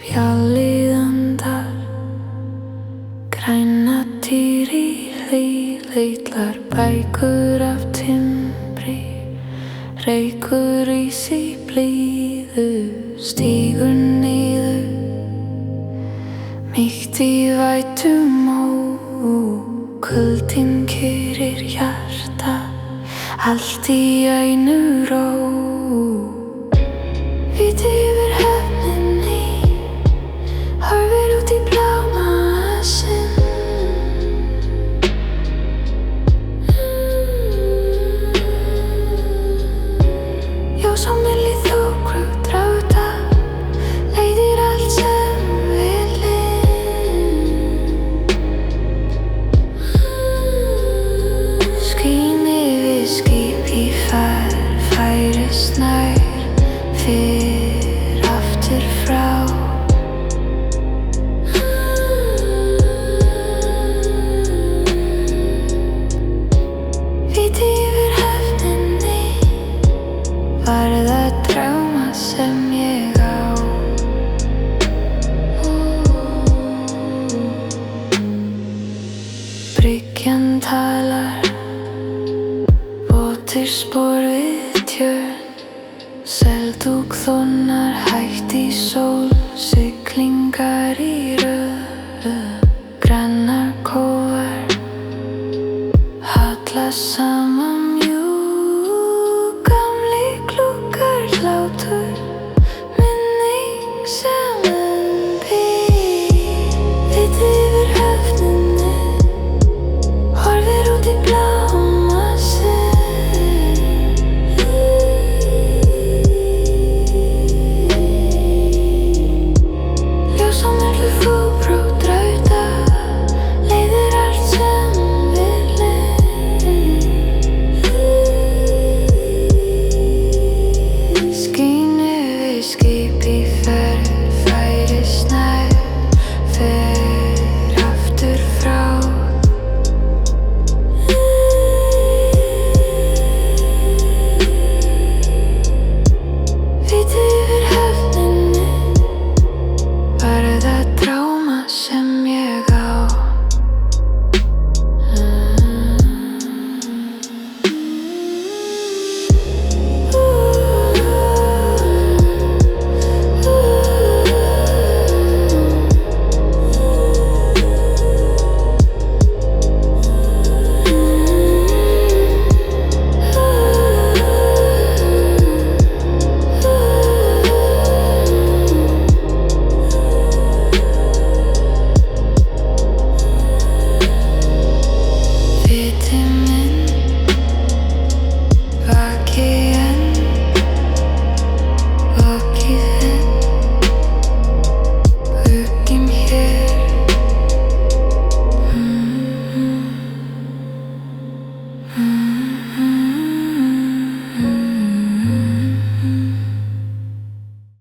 Fjallíðandar, græna dýr í litlar bækur af timbri, reykur ís í blíðu, stígur niður, mýkt í vætum kuldinn kyrrir hjarta, allt í einu ró. Víti yfir höfninni, horfir út í blámasinn. Ljós á milli þokudrauta, leiðir allt sem skín yfir skip í færist nær, fer aftur frá. Víti yfir höfninni, var það drauma sem ég á. Bryggjan talar, bótir spor við tjörn, seldúk þónar hægt í sól, siglingar í